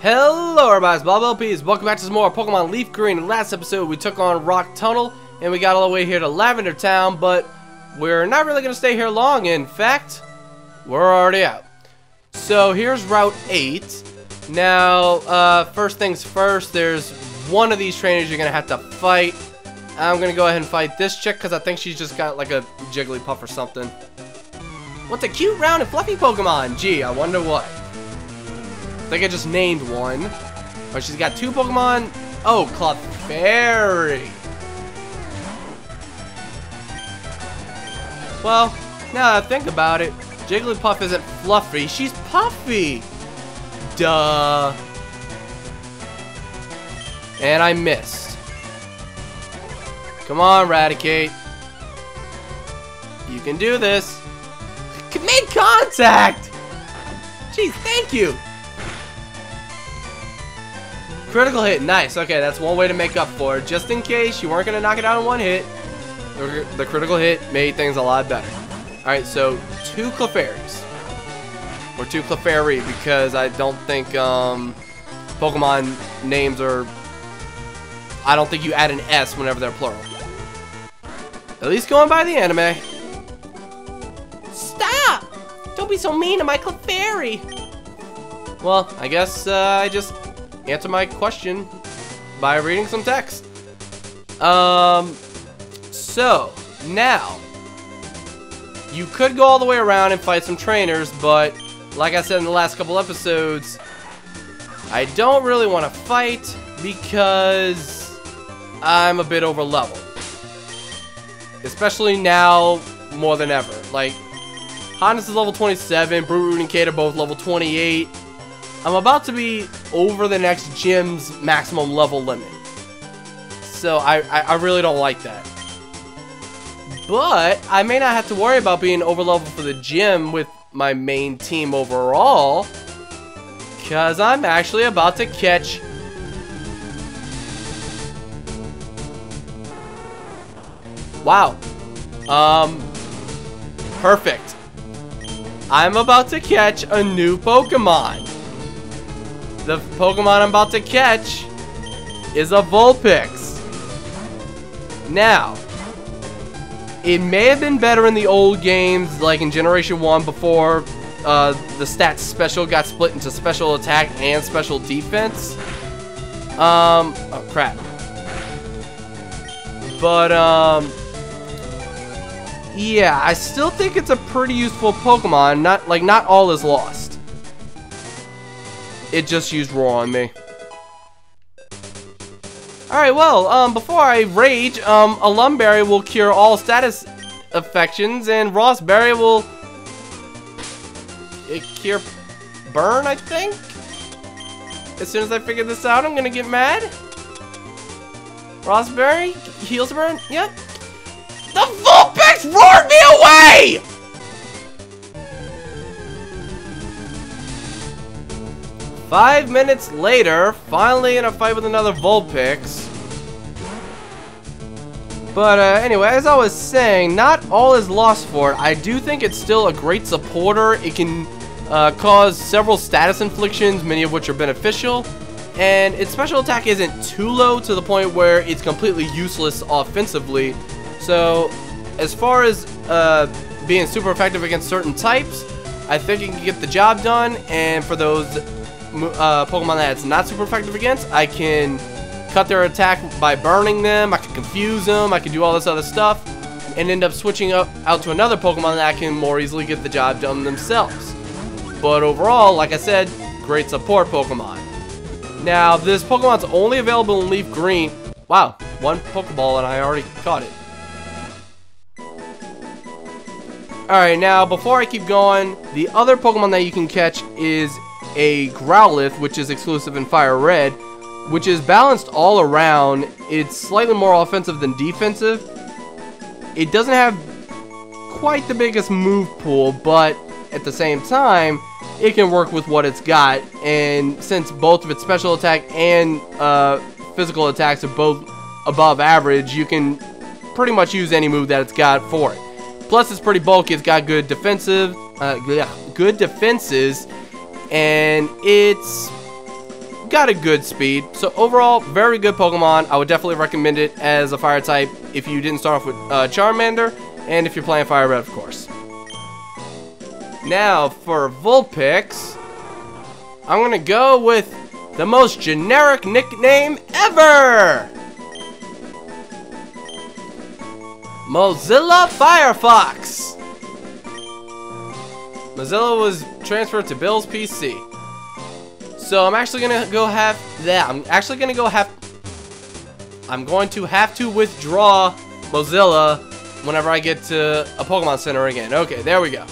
Hello everybody, it's Bob LPs. Welcome back to some more Pokemon Leaf Green. In the last episode we took on Rock Tunnel and we got all the way here to Lavender Town, but we're not really going to stay here long. In fact, we're already out. So here's Route 8. Now, first things first, there's one of these trainers you're going to have to fight. I'm going to go ahead and fight this chick because I think she's just got like a Jigglypuff or something. What's a cute, round, and fluffy Pokemon? Gee, I wonder what. I think I just named one. But she's got two Pokemon. Oh, Clefairy. Well, now that I think about it, Jigglypuff isn't fluffy, she's puffy. Duh. And I missed. Come on, Raticate. You can do this. Make contact! Jeez, thank you. Critical hit, nice. Okay, that's one way to make up for it. Just in case you weren't going to knock it out in one hit, the critical hit made things a lot better. Alright, so two Clefairies. Or two Clefairy, because I don't think Pokemon names are... I don't think you add an S whenever they're plural. At least going by the anime. Stop! Don't be so mean to my Clefairy! Well, I guess I just... answer my question by reading some text. So now you could go all the way around and fight some trainers, but like I said in the last couple episodes, I don't really want to fight because I'm a bit over level, especially now more than ever. Like Honus is level 27, Broodroot and Kate are both level 28. I'm about to be over the next gym's maximum level limit. So I really don't like that. But I may not have to worry about being over level for the gym with my main team overall, because I'm actually about to catch... Wow. Perfect. I'm about to catch a new Pokemon. The Pokemon I'm about to catch is a Vulpix. Now, it may have been better in the old games, like in Generation 1 before the stats special got split into special attack and special defense. Oh crap. But, yeah, I still think it's a pretty useful Pokemon. Not all is lost. It just used Roar on me. Alright, well, before I rage, Alumberry will cure all status affections, and Rossberry will cure burn, I think? As soon as I figure this out, I'm gonna get mad. Rossberry heals burn? Yep. The Vulpix roared me away! Five minutes later, finally in a fight with another Vulpix. But anyway, as I was saying, not all is lost for it. I do think it's still a great supporter. It can cause several status inflictions, many of which are beneficial. And its special attack isn't too low to the point where it's completely useless offensively. So, as far as being super effective against certain types, I think it can get the job done. And for those Pokemon that it's not super effective against, I can cut their attack by burning them, I can confuse them, I can do all this other stuff, and end up switching out to another Pokemon that can more easily get the job done themselves. But overall, like I said, great support Pokemon. Now, this Pokemon's only available in Leaf Green. Wow, one Pokeball and I already caught it. Alright, now before I keep going, the other Pokemon that you can catch is a Growlithe, which is exclusive in Fire Red, which is balanced all around. It's slightly more offensive than defensive. It doesn't have quite the biggest move pool, but at the same time, it can work with what it's got. And since both of its special attack and physical attacks are both above average, you can pretty much use any move that it's got for it. Plus, it's pretty bulky. It's got good defenses, and it's got a good speed. So overall, very good Pokemon. I would definitely recommend it as a fire type if you didn't start off with Charmander, and if you're playing Fire Red, of course. Now, for Vulpix, I'm going to go with the most generic nickname ever! Mozilla Firefox! Mozilla was transferred to Bill's PC. So I'm actually going to go have that. I'm going to have to withdraw Mozilla whenever I get to a Pokemon Center again. Okay, there we go.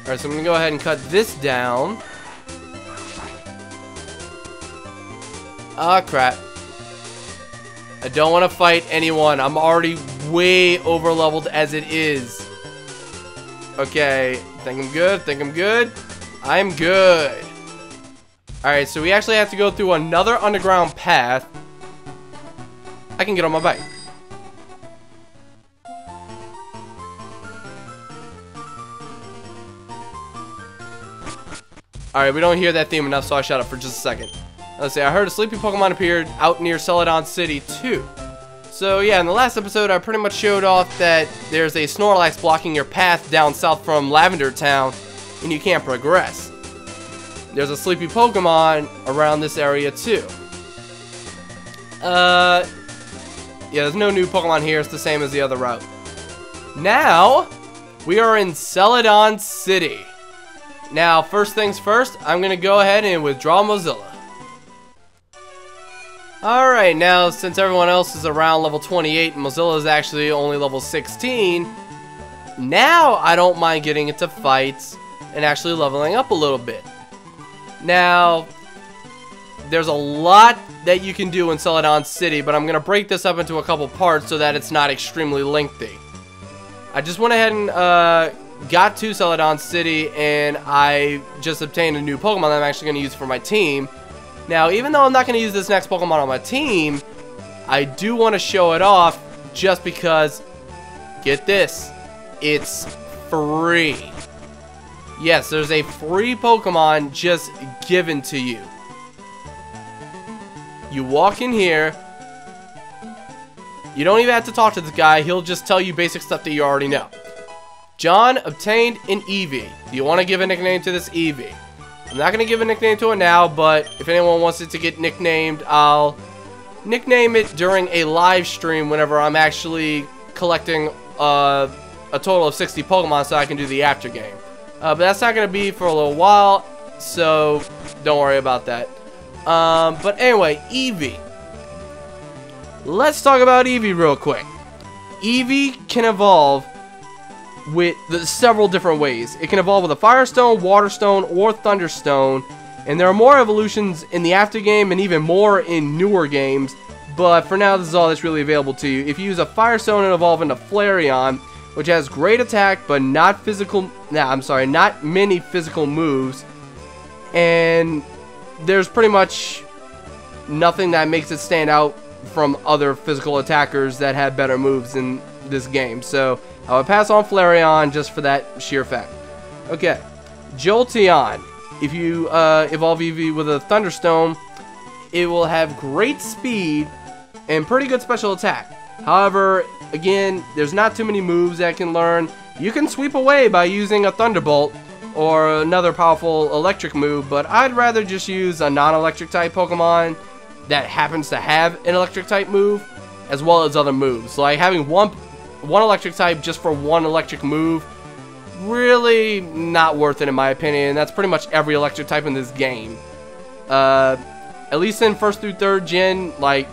Alright, so I'm going to go ahead and cut this down. Ah, crap. I don't want to fight anyone. I'm already way over leveled as it is. Okay, think I'm good, I'm good. Alright, so we actually have to go through another underground path. I can get on my bike. Alright, we don't hear that theme enough, so I shut up for just a second. Let's see, I heard a sleepy Pokemon appeared out near Celadon City too. So yeah, in the last episode I pretty much showed off that there's a Snorlax blocking your path down south from Lavender Town, and you can't progress. There's a sleepy Pokemon around this area too. Yeah, there's no new Pokemon here, it's the same as the other route. Now, we are in Celadon City. Now, first things first, I'm gonna go ahead and withdraw Mozilla. Alright, now since everyone else is around level 28 and Mozilla is actually only level 16, now I don't mind getting into fights and actually leveling up a little bit. Now, there's a lot that you can do in Celadon City, but I'm going to break this up into a couple parts so that it's not extremely lengthy. I just went ahead and got to Celadon City, and I just obtained a new Pokemon that I'm actually going to use for my team. Now, even though I'm not going to use this next Pokemon on my team, I do want to show it off just because, get this, it's free. Yes, there's a free Pokemon just given to you. You walk in here, you don't even have to talk to this guy, he'll just tell you basic stuff that you already know. John obtained an Eevee. Do you want to give a nickname to this Eevee? I'm not going to give a nickname to it now, but if anyone wants it to get nicknamed, I'll nickname it during a live stream whenever I'm actually collecting a total of 60 Pokemon so I can do the after game. But that's not going to be for a little while, so don't worry about that. But anyway, Eevee. Let's talk about Eevee real quick. Eevee can evolve with several different ways. It can evolve with a Fire Stone, Water Stone, or Thunder Stone, and there are more evolutions in the after game and even more in newer games, but for now this is all that's really available to you. If you use a Fire Stone and evolve into Flareon, which has great attack but not many physical moves, and there's pretty much nothing that makes it stand out from other physical attackers that have better moves in this game, so I would pass on Flareon just for that sheer fact. Okay, Jolteon. If you evolve Eevee with a Thunderstone, it will have great speed and pretty good special attack. However, again, there's not too many moves that it can learn. You can sweep away by using a Thunderbolt or another powerful electric move, but I'd rather just use a non-electric type Pokemon that happens to have an electric type move as well as other moves. Like having one electric type just for one electric move, really not worth it in my opinion. That's pretty much every electric type in this game. At least in 1st through 3rd gen, like,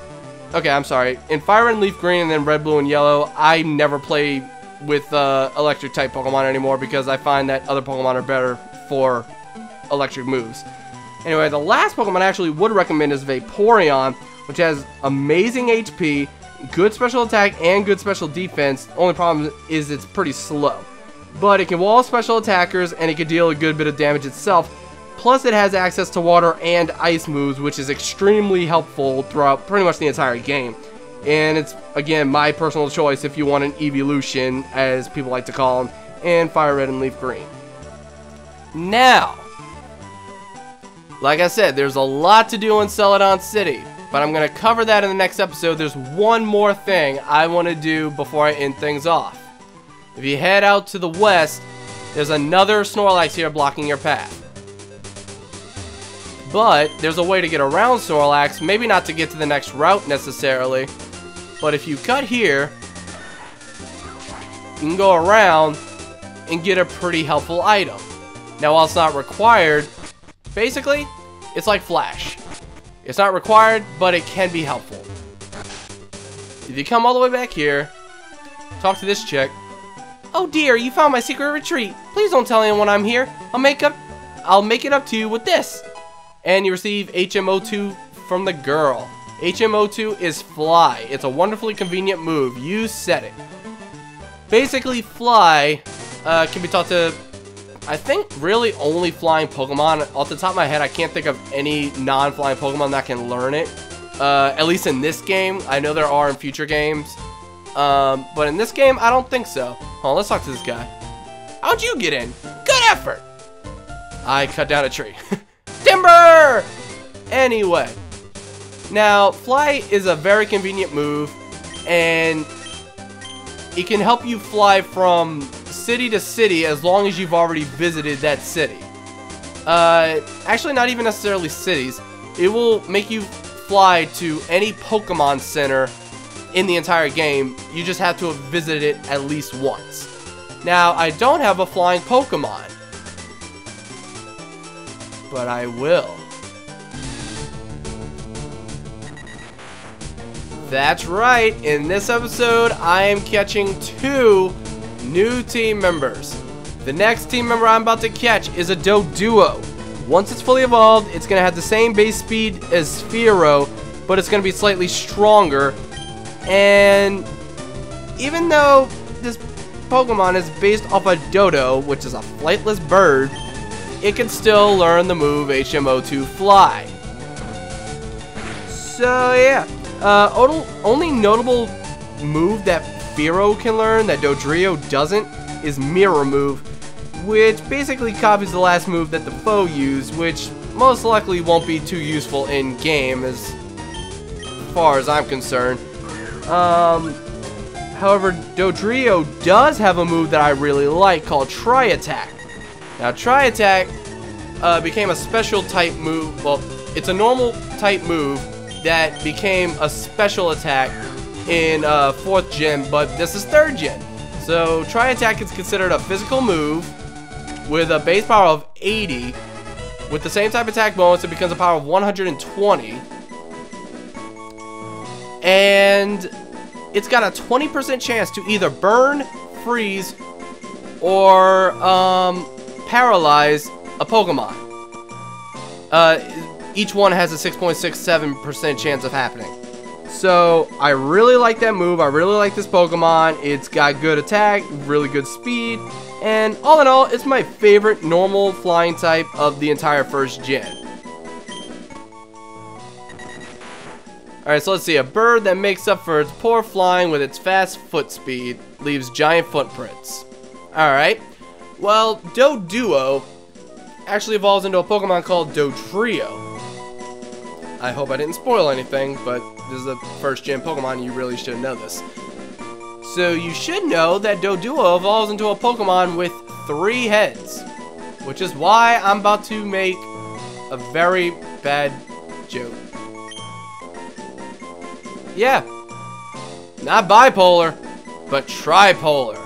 okay, I'm sorry, in Fire and Leaf Green and then Red, Blue, and Yellow, I never play with electric type Pokemon anymore because I find that other Pokemon are better for electric moves. Anyway, the last Pokemon I actually would recommend is Vaporeon, which has amazing HP, good special attack, and good special defense. The only problem is it's pretty slow. But it can wall special attackers, and it can deal a good bit of damage itself. Plus, it has access to water and ice moves, which is extremely helpful throughout pretty much the entire game. And it's, again, my personal choice if you want an evolution, as people like to call them, in Fire Red and Leaf Green. Now, Like I said, there's a lot to do in Celadon City, but I'm going to cover that in the next episode. There's one more thing I want to do before I end things off. If you head out to the west, there's another Snorlax here blocking your path. But there's a way to get around Snorlax, maybe not to get to the next route necessarily, but if you cut here, you can go around and get a pretty helpful item. Now, while it's not required, basically, it's like Flash. It's not required, but it can be helpful. If you come all the way back here, talk to this chick. Oh dear, you found my secret retreat. Please don't tell anyone I'm here. I'll make it up to you with this. And you receive HMO2 from the girl. HMO2 is Fly. It's a wonderfully convenient move. You said it. Basically, Fly can be taught to, I think, really only flying Pokemon. Off the top of my head, I can't think of any non-flying Pokemon that can learn it. At least in this game. I know there are in future games. But in this game, I don't think so. Hold on, let's talk to this guy. How'd you get in? Good effort! I cut down a tree. Timber! Anyway. Now, Fly is a very convenient move, and it can help you fly from city to city as long as you've already visited that city. Actually, not even necessarily cities. It will make you fly to any Pokemon Center in the entire game. You just have to have visited it at least once. Now, I don't have a flying Pokemon, but I will. That's right, in this episode, I am catching 2 new team members. The next team member I'm about to catch is a Doduo. Once it's fully evolved, it's going to have the same base speed as Spearow, but it's going to be slightly stronger. And even though this Pokemon is based off a Dodo, which is a flightless bird, it can still learn the move HMO2 Fly. So yeah, only notable move that Fearow can learn that Dodrio doesn't is Mirror Move, which basically copies the last move that the foe used, which most likely won't be too useful in game as far as I'm concerned. However, Dodrio does have a move that I really like called Tri-Attack. Now, Tri-Attack became a special type move. Well, it's a normal type move that became a special attack in 4th gen, but this is 3rd gen. So, Tri-Attack is considered a physical move with a base power of 80. With the same type attack bonus, it becomes a power of 120. And it's got a 20% chance to either burn, freeze, or paralyze a Pokemon. Each one has a 6.67% chance of happening. So, I really like that move. I really like this Pokemon. It's got good attack, really good speed, and all in all, it's my favorite normal flying type of the entire 1st gen. Alright, so let's see. A bird that makes up for its poor flying with its fast foot speed leaves giant footprints. Alright. Well, Doduo actually evolves into a Pokemon called Dodrio. I hope I didn't spoil anything, but this is a 1st gen Pokemon, you really should know this. So you should know that Doduo evolves into a Pokemon with 3 heads, which is why I'm about to make a very bad joke. Yeah, not bipolar, but tripolar.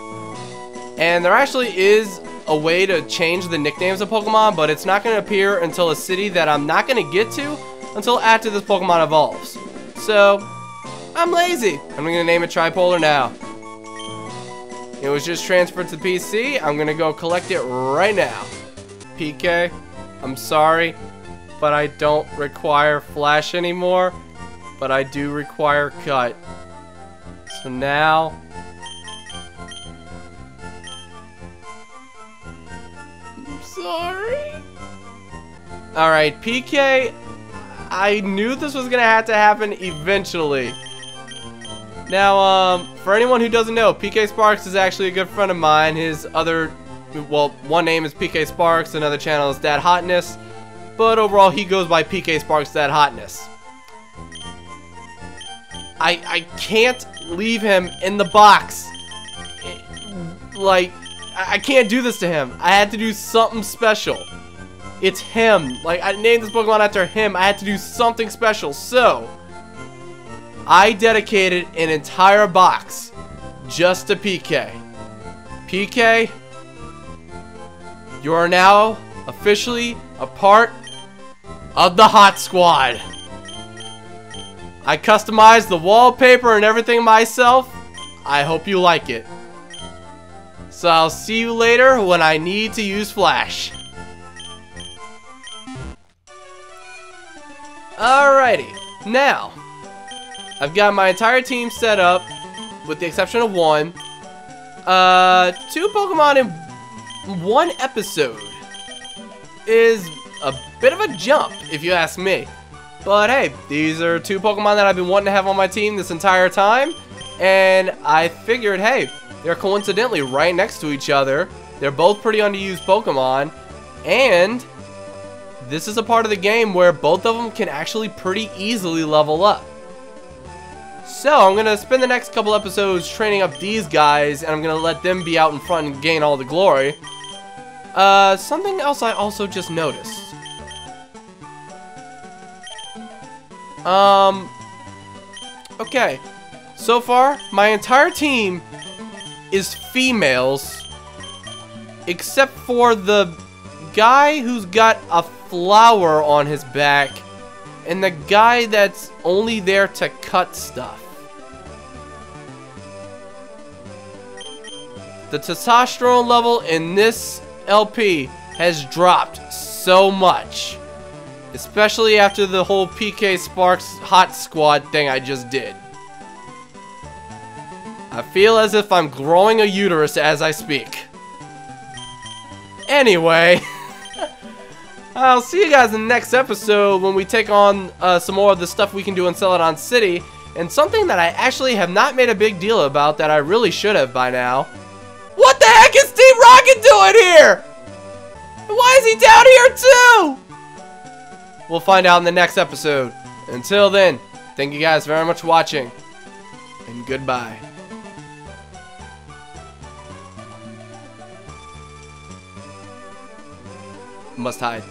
And there actually is a way to change the nicknames of Pokemon, but it's not going to appear until a city that I'm not going to get to until after this Pokemon evolves. So, I'm lazy. I'm going to name it Tripolar now. It was just transferred to the PC. I'm going to go collect it right now. PK, I'm sorry, but I don't require Flash anymore. But I do require Cut. So now... I'm sorry. Alright, PK, I knew this was going to have to happen eventually. Now, for anyone who doesn't know, PK Sparks is actually a good friend of mine. His other, well, one name is PK Sparks, another channel is Dad Hotness. but overall he goes by PK Sparks That Hotness. I can't leave him in the box. Like, I can't do this to him. I had to do something special. It's him. Like, I named this Pokemon after him. I had to do something special. So, I dedicated an entire box just to PK. PK, you are now officially a part of the Hot Squad. I customized the wallpaper and everything myself. I hope you like it. So I'll see you later when I need to use Flash. Alrighty, now I've got my entire team set up, with the exception of one. 2 Pokemon in one episode is a bit of a jump, if you ask me. But hey, these are 2 Pokemon that I've been wanting to have on my team this entire time, and I figured, hey, they're coincidentally right next to each other. They're both pretty underused Pokemon, and this is a part of the game where both of them can actually pretty easily level up. So I'm going to spend the next couple episodes training up these guys, and I'm going to let them be out in front and gain all the glory. Something else I also just noticed. Okay. So far, my entire team is females, except for the guy who's got a flower on his back, and the guy that's only there to cut stuff. The testosterone level in this LP has dropped so much, especially after the whole PK Sparks Hot Squad thing I just did. I feel as if I'm growing a uterus as I speak. Anyway, I'll see you guys in the next episode when we take on some more of the stuff we can do in Celadon City, and something that I actually have not made a big deal about that I really should have by now. What the heck is Team Rocket doing here? Why is he down here too? We'll find out in the next episode. Until then, thank you guys very much for watching, and goodbye. Must hide.